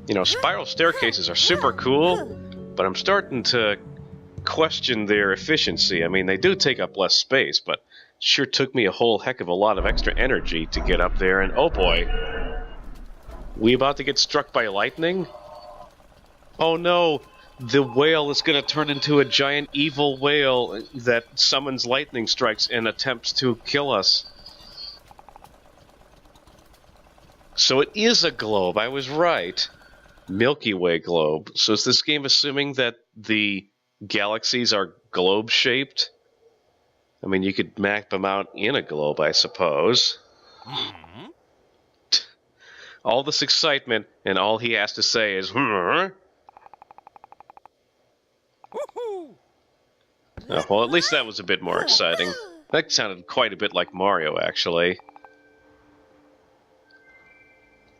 You know, spiral staircases are super cool, but I'm starting to question their efficiency. I mean, they do take up less space, but it sure took me a whole heck of a lot of extra energy to get up there, and oh boy. We about to get struck by lightning? Oh no! The whale is going to turn into a giant evil whale that summons lightning strikes and attempts to kill us. So it is a globe, I was right. Milky Way globe. So is this game assuming that the galaxies are globe-shaped? I mean, you could map them out in a globe, I suppose. All this excitement, and all he has to say is, Oh, well, at least that was a bit more exciting. That sounded quite a bit like Mario, actually.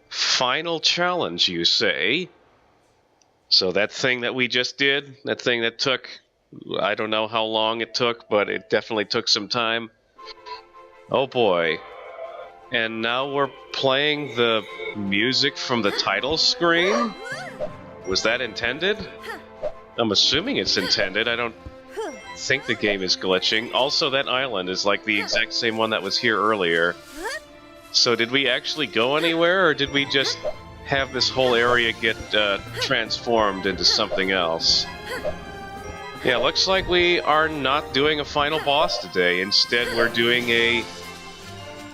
Final challenge, you say? So that thing that we just did, that thing that took, I don't know how long it took, but it definitely took some time. Oh boy. And now we're playing the music from the title screen? Was that intended? I'm assuming it's intended. I don't think the game is glitching. Also, that island is like the exact same one that was here earlier. So did we actually go anywhere, or did we just have this whole area get transformed into something else? Yeah, looks like we are not doing a final boss today. Instead, we're doing a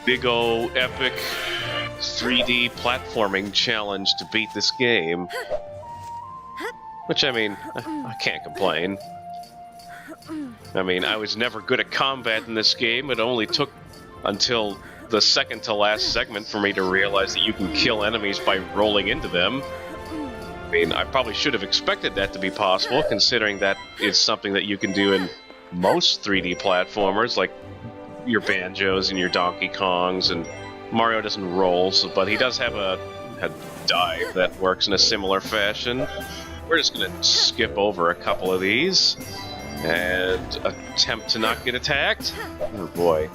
big ol' epic 3D platforming challenge to beat this game. Which, I mean, I can't complain. I mean, I was never good at combat in this game. It only took until the second to last segment for me to realize that you can kill enemies by rolling into them. I mean, I probably should have expected that to be possible, considering that is something that you can do in most 3D platformers, like your Banjos and your Donkey Kongs, and Mario doesn't roll, but he does have a dive that works in a similar fashion. We're just going to skip over a couple of these and attempt to not get attacked. Oh boy.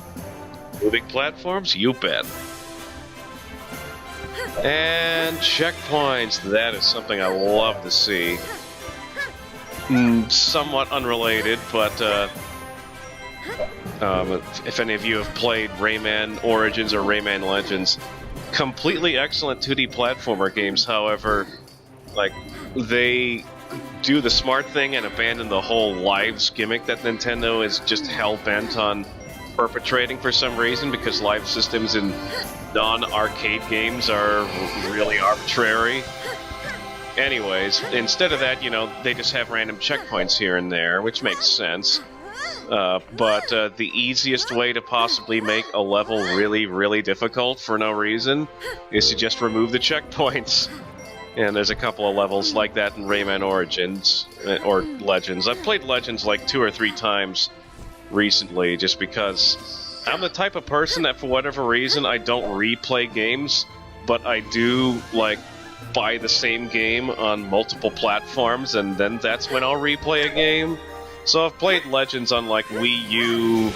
Moving platforms? You bet. And checkpoints. That is something I love to see. Somewhat unrelated, but if any of you have played Rayman Origins or Rayman Legends, completely excellent 2D platformer games, however, like, they do the smart thing and abandon the whole lives gimmick that Nintendo is just hell-bent on perpetrating for some reason, because live systems in non-arcade games are really arbitrary. Anyways, instead of that, you know, they just have random checkpoints here and there, which makes sense. But the easiest way to possibly make a level really, really difficult for no reason is to just remove the checkpoints. And there's a couple of levels like that in Rayman Origins, or Legends. I've played Legends like 2 or 3 times recently, just because I'm the type of person that for whatever reason I don't replay games, but I do, like, buy the same game on multiple platforms, and then that's when I'll replay a game. So I've played Legends on, like, Wii U,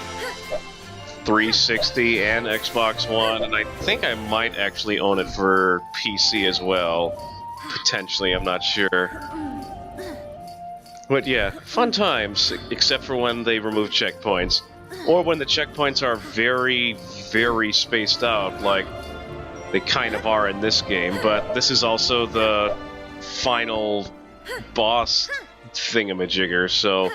360, and Xbox One, and I think I might actually own it for PC as well. Potentially, I'm not sure. But yeah, fun times, except for when they remove checkpoints. Or when the checkpoints are very, very spaced out, like they kind of are in this game. But this is also the final boss thingamajigger, so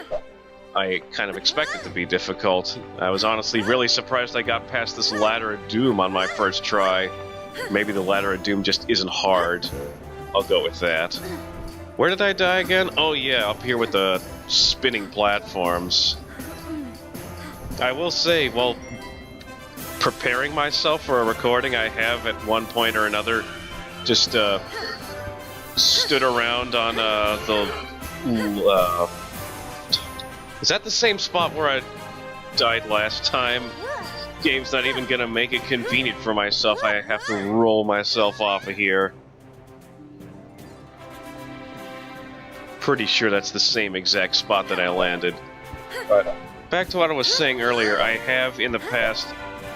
I kind of expect it to be difficult. I was honestly really surprised I got past this Ladder of Doom on my first try. Maybe the Ladder of Doom just isn't hard. I'll go with that. Where did I die again? Oh yeah, up here with the spinning platforms. I will say, while preparing myself for a recording, I have at one point or another just stood around on the... Is that the same spot where I died last time? Game's not even gonna make it convenient for myself. I have to roll myself off of here. Pretty sure that's the same exact spot that I landed. But back to what I was saying earlier, I have in the past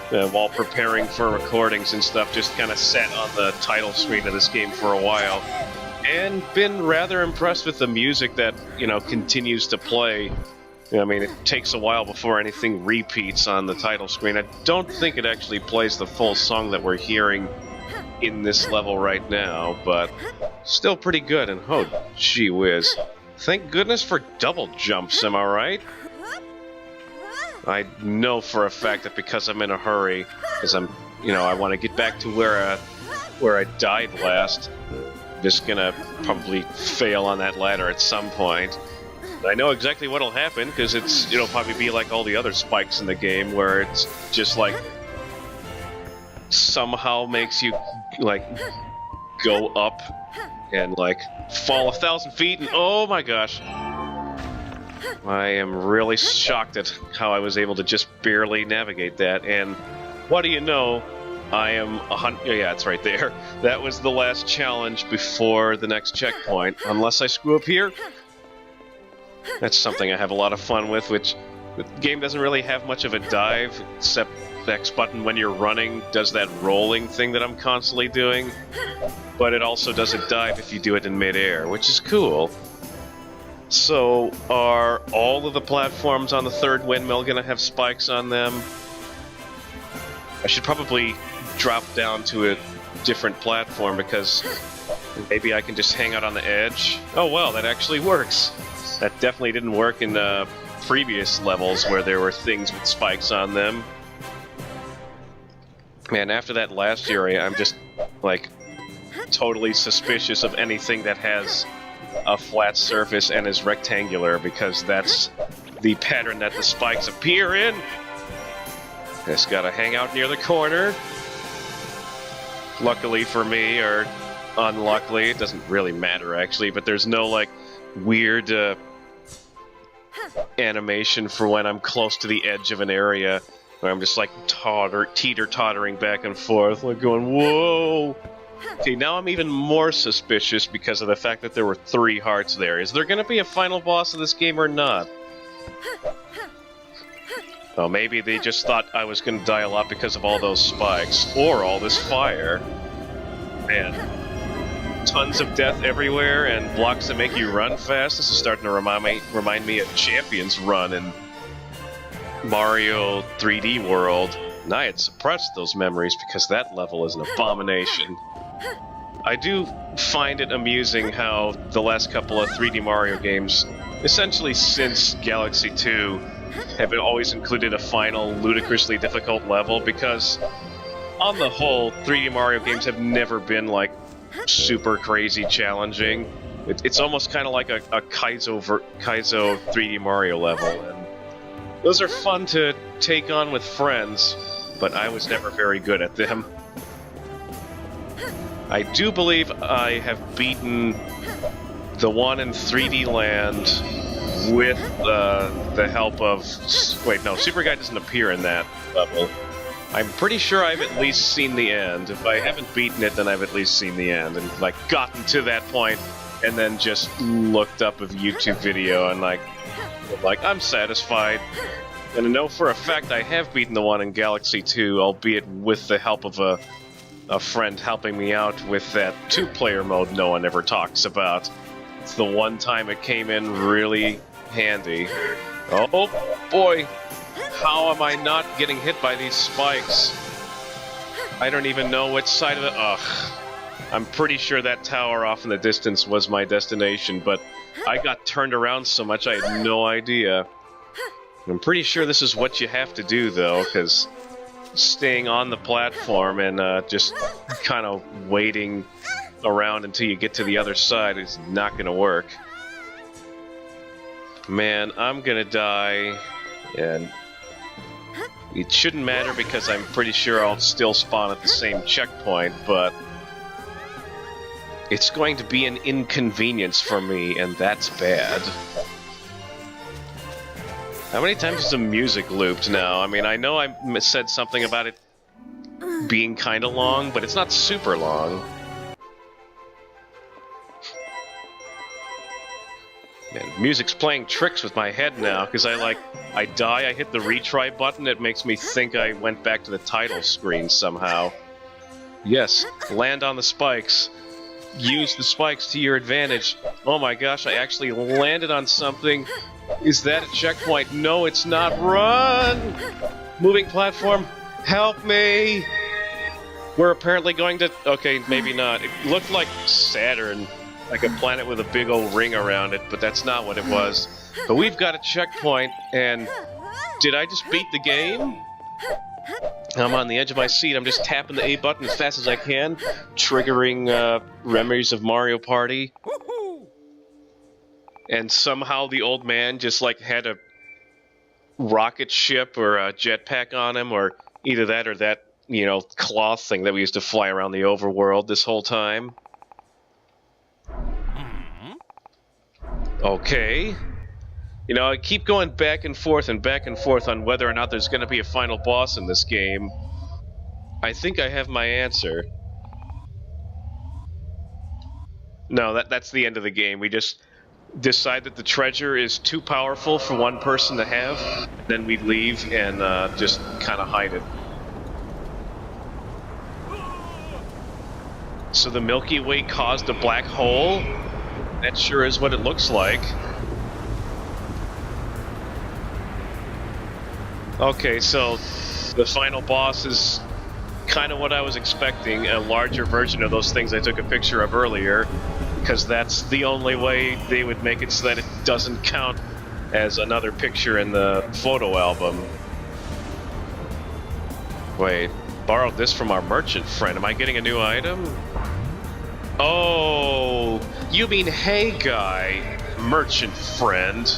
while preparing for recordings and stuff, just kind of sat on the title screen of this game for a while, and been rather impressed with the music that, you know, continues to play. I mean, it takes a while before anything repeats on the title screen. I don't think it actually plays the full song that we're hearing in this level right now, but still pretty good, and oh, gee whiz. Thank goodness for double jumps, am I right? I know for a fact that because I'm in a hurry, because I'm, you know, I want to get back to where I died last, I'm just gonna probably fail on that ladder at some point. I know exactly what'll happen, because it'll probably be like all the other spikes in the game, where it's just like somehow makes you like go up and like fall 1,000 feet, and oh my gosh, I am really shocked at how I was able to just barely navigate that. And what do you know, I am yeah, it's right there. That was the last challenge before the next checkpoint, unless I screw up here. That's something I have a lot of fun with, which the game doesn't really have much of a dive, except the X button when you're running does that rolling thing that I'm constantly doing, but it also does a dive if you do it in midair, which is cool. So, are all of the platforms on the third windmill gonna have spikes on them? I should probably drop down to a different platform, because maybe I can just hang out on the edge. Oh well, that actually works. That definitely didn't work in previous levels where there were things with spikes on them. Man, after that last area, I'm just, like, totally suspicious of anything that has a flat surface and is rectangular, because that's the pattern that the spikes appear in. Just gotta hang out near the corner. Luckily for me, or unluckily, it doesn't really matter actually, but there's no, like, weird animation for when I'm close to the edge of an area where I'm just like teeter-tottering back and forth, like going, whoa! Okay, now I'm even more suspicious because of the fact that there were 3 hearts there. Is there gonna be a final boss of this game or not? Oh, maybe they just thought I was gonna die a lot because of all those spikes, or all this fire. Man. Tons of death everywhere, and blocks that make you run fast. This is starting to remind me of Champion's Run in Mario 3D World. And I had suppressed those memories because that level is an abomination. I do find it amusing how the last couple of 3D Mario games, essentially since Galaxy 2, have always included a final, ludicrously difficult level, because on the whole, 3D Mario games have never been like super crazy challenging. It's almost kind of like a Kaizo 3D Mario level, and those are fun to take on with friends, but I was never very good at them. I do believe I have beaten the one in 3D Land with the help of... Wait, no, Super Guy doesn't appear in that level. I'm pretty sure I've at least seen the end. If I haven't beaten it, then I've at least seen the end, and like gotten to that point, and then just looked up a YouTube video and like I'm satisfied. And I know for a fact I have beaten the one in Galaxy 2, albeit with the help of a friend helping me out with that 2-player mode no one ever talks about. It's the one time it came in really handy. Oh boy! How am I not getting hit by these spikes? I don't even know which side of the... Ugh. I'm pretty sure that tower off in the distance was my destination, but I got turned around so much I had no idea. I'm pretty sure this is what you have to do, though, because staying on the platform and just kind of waiting around until you get to the other side is not going to work. Man, I'm going to die, and... it shouldn't matter because I'm pretty sure I'll still spawn at the same checkpoint, but it's going to be an inconvenience for me, and that's bad. How many times is the music looped now? I mean, I know I said something about it being kind of long, but it's not super long. And music's playing tricks with my head now, because I die, I hit the retry button, it makes me think I went back to the title screen somehow. Yes, land on the spikes. Use the spikes to your advantage. Oh my gosh, I actually landed on something. Is that a checkpoint? No, it's not. Run! Moving platform, help me! We're apparently going to... Okay, maybe not. It looked like Saturn, like a planet with a big old ring around it, but that's not what it was. But we've got a checkpoint, and... Did I just beat the game? I'm on the edge of my seat. I'm just tapping the A button as fast as I can, triggering memories of Mario Party. And somehow the old man just like had a rocket ship or a jetpack on him, or either that or that, you know, cloth thing that we used to fly around the overworld this whole time. Okay. You know, I keep going back and forth on whether or not there's going to be a final boss in this game. I think I have my answer. No, that's the end of the game. We just decide that the treasure is too powerful for one person to have, then we leave and just kind of hide it. So the Milky Way caused a black hole? That sure is what it looks like. Okay, so the final boss is kind of what I was expecting, a larger version of those things I took a picture of earlier, because that's the only way they would make it so that it doesn't count as another picture in the photo album. Wait, borrowed this from our merchant friend. Am I getting a new item? Oh, you mean hey guy, merchant friend.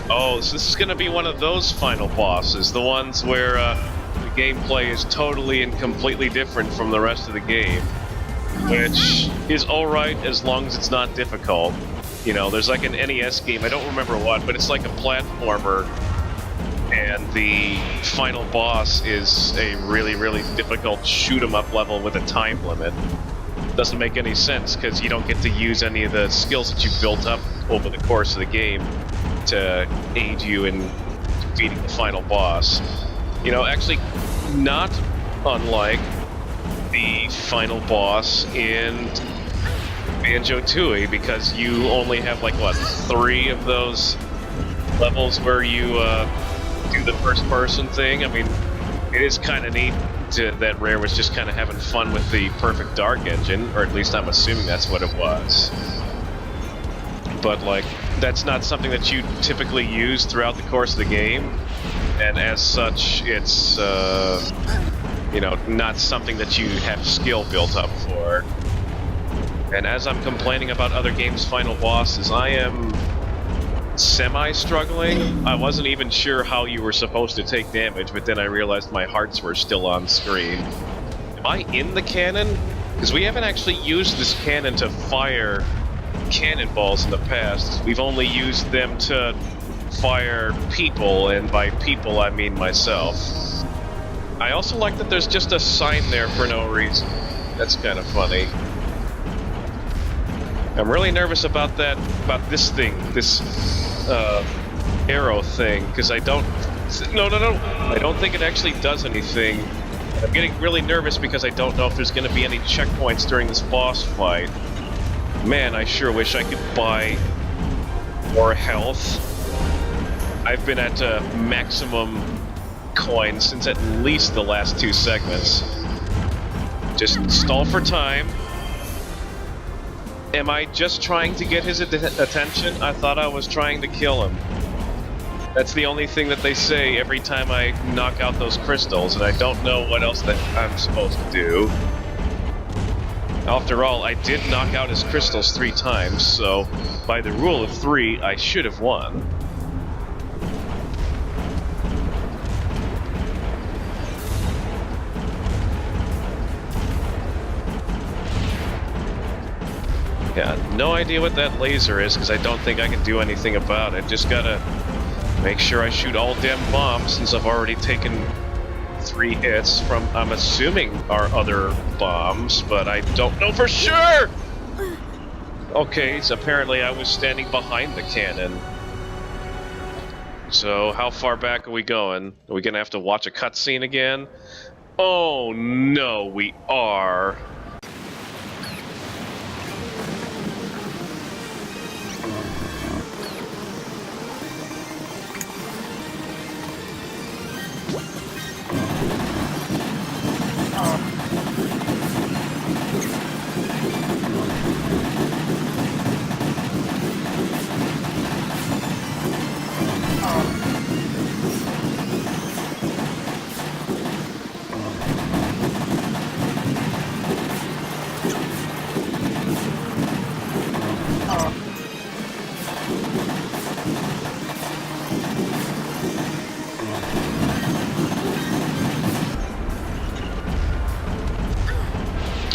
Oh, so this is going to be one of those final bosses, the ones where the gameplay is totally and completely different from the rest of the game, which is alright as long as it's not difficult. You know, there's like an NES game, I don't remember what, but it's like a platformer, and the final boss is a really, really difficult shoot-'em-up level with a time limit. Doesn't make any sense, because you don't get to use any of the skills that you've built up over the course of the game to aid you in defeating the final boss. You know, actually, not unlike the final boss in Banjo-Tooie, because you only have, like, what, 3 of those levels where you do the first-person thing. I mean, it is kind of neat that Rare was just kind of having fun with the Perfect Dark engine, or at least I'm assuming that's what it was. But, like, that's not something that you typically use throughout the course of the game, and as such, it's, you know, not something that you have skill built up for. And as I'm complaining about other games' final bosses, I am semi-struggling. I wasn't even sure how you were supposed to take damage, but then I realized my hearts were still on screen. Am I in the cannon? Because we haven't actually used this cannon to fire cannonballs in the past. We've only used them to fire people, and by people I mean myself. I also like that there's just a sign there for no reason. That's kind of funny. I'm really nervous about this thing, this arrow thing, because I don't... No. I don't think it actually does anything. I'm getting really nervous because I don't know if there's going to be any checkpoints during this boss fight. Man, I sure wish I could buy more health. I've been at maximum coins since at least the last 2 segments. Just stall for time. Am I just trying to get his attention? I thought I was trying to kill him. That's the only thing that they say every time I knock out those crystals, and I don't know what else that I'm supposed to do. After all, I did knock out his crystals 3 times, so by the rule of 3, I should have won. Yeah, no idea what that laser is, because I don't think I can do anything about it. Just gotta make sure I shoot all damn bombs, since I've already taken 3 hits from, I'm assuming, our other bombs, but I don't know for sure! Okay, so apparently I was standing behind the cannon. So how far back are we going? Are we gonna have to watch a cutscene again? Oh no, we are.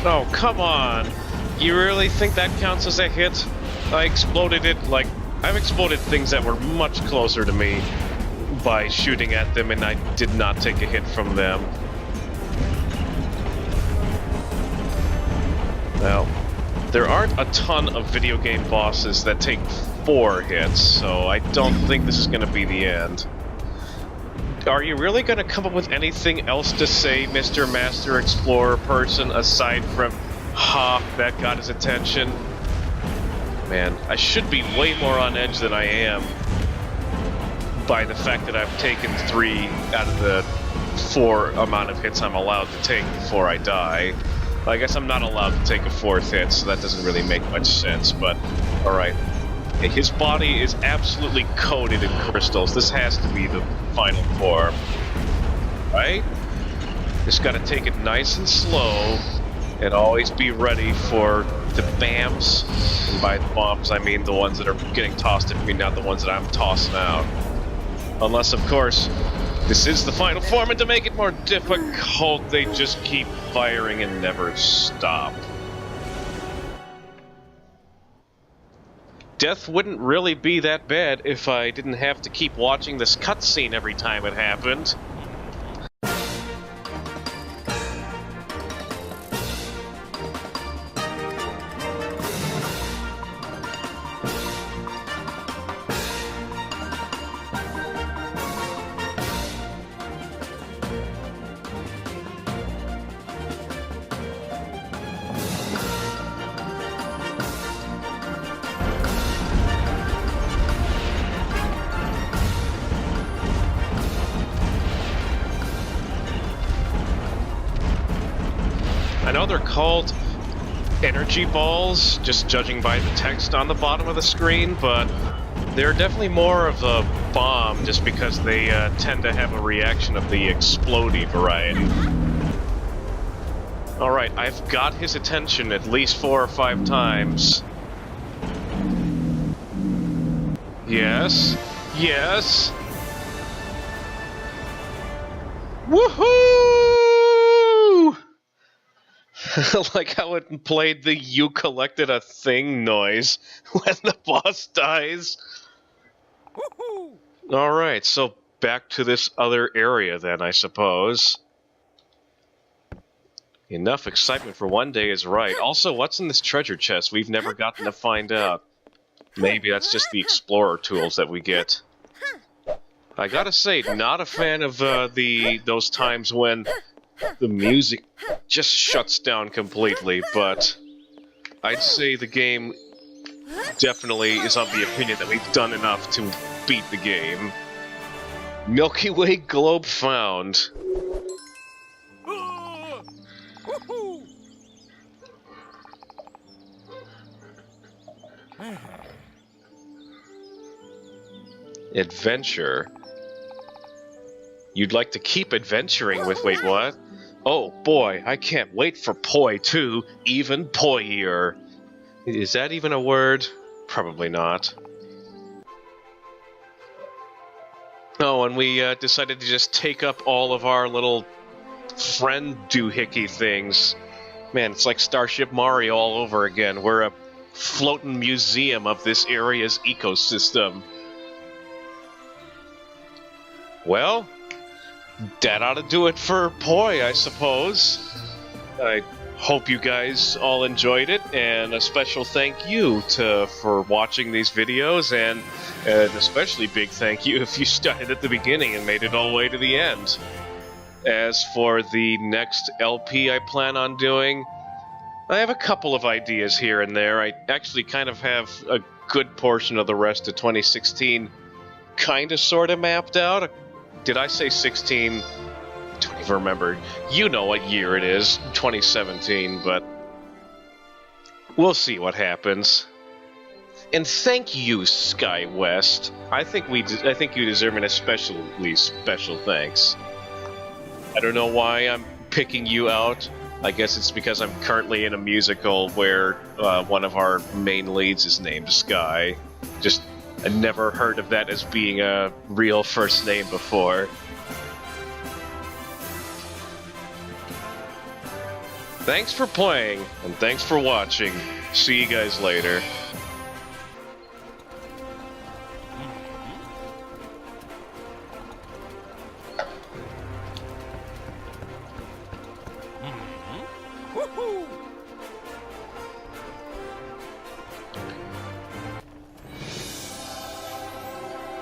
Oh, come on! You really think that counts as a hit? I exploded it like... I've exploded things that were much closer to me by shooting at them, and I did not take a hit from them. Well, there aren't a ton of video game bosses that take 4 hits, so I don't think this is going to be the end. Are you really going to come up with anything else to say, Mr. Master Explorer person, aside from, ha, that got his attention? Man, I should be way more on edge than I am by the fact that I've taken 3 out of the 4 amount of hits I'm allowed to take before I die. I guess I'm not allowed to take a 4th hit, so that doesn't really make much sense, but alright. His body is absolutely coated in crystals. This has to be the final form. Right? Just gotta take it nice and slow, and always be ready for the BAMs. And by the bombs, I mean the ones that are getting tossed at me, not the ones that I'm tossing out. Unless, of course, this is the final form, and to make it more difficult, they just keep firing and never stop. Death wouldn't really be that bad if I didn't have to keep watching this cutscene every time it happened. I know they're called energy balls, just judging by the text on the bottom of the screen, but they're definitely more of a bomb just because they tend to have a reaction of the explodey variety. Alright, I've got his attention at least 4 or 5 times. Yes. Yes. Woohoo! Like how it played the "you collected a thing" noise when the boss dies. Alright, so back to this other area then, I suppose. Enough excitement for one day is right. Also, what's in this treasure chest? We've never gotten to find out. Maybe that's just the explorer tools that we get. I gotta say, not a fan of those times when the music just shuts down completely, but I'd say the game definitely is of the opinion that we've done enough to beat the game. Milky Way globe found. Adventure. You'd like to keep adventuring with... Wait, what? Oh boy, I can't wait for Poi 2, even Poier. Is that even a word? Probably not. Oh, and we decided to just take up all of our little friend doohickey things. Man, it's like Starship Mario all over again. We're a floating museum of this area's ecosystem. Well, that ought to do it for Poi, I suppose. I hope you guys all enjoyed it, and a special thank you for watching these videos, and an especially big thank you if you started at the beginning and made it all the way to the end. As for the next LP I plan on doing, I have a couple of ideas here and there. I actually kind of have a good portion of the rest of 2016 kind of sort of mapped out. Did I say 16? I don't even remember. You know what year it is, 2017, but we'll see what happens. And thank you, Sky West. I think you deserve an especially special thanks. I don't know why I'm picking you out. I guess it's because I'm currently in a musical where one of our main leads is named Sky. I never heard of that as being a real first name before. Thanks for playing, and thanks for watching. See you guys later.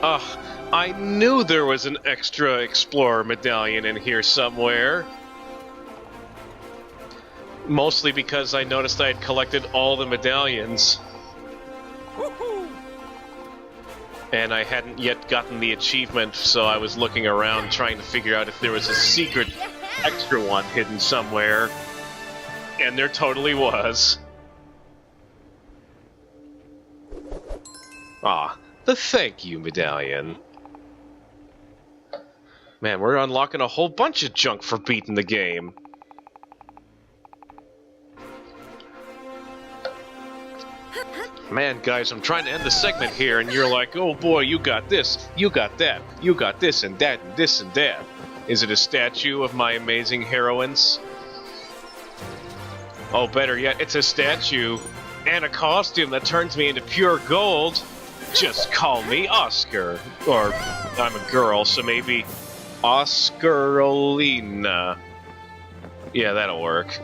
Ugh, I knew there was an extra Explorer medallion in here somewhere. Mostly because I noticed I had collected all the medallions. And I hadn't yet gotten the achievement, so I was looking around trying to figure out if there was a secret extra one hidden somewhere. And there totally was. Ah, the thank you medallion. Man, we're unlocking a whole bunch of junk for beating the game. Man, guys, I'm trying to end the segment here, and you're like, oh boy, you got this, you got that, you got this and that and this and that. Is it a statue of my amazing heroines? Oh, better yet, it's a statue and a costume that turns me into pure gold. Just call me Oscar. Or, I'm a girl, so maybe Oscarolina. Yeah, that'll work.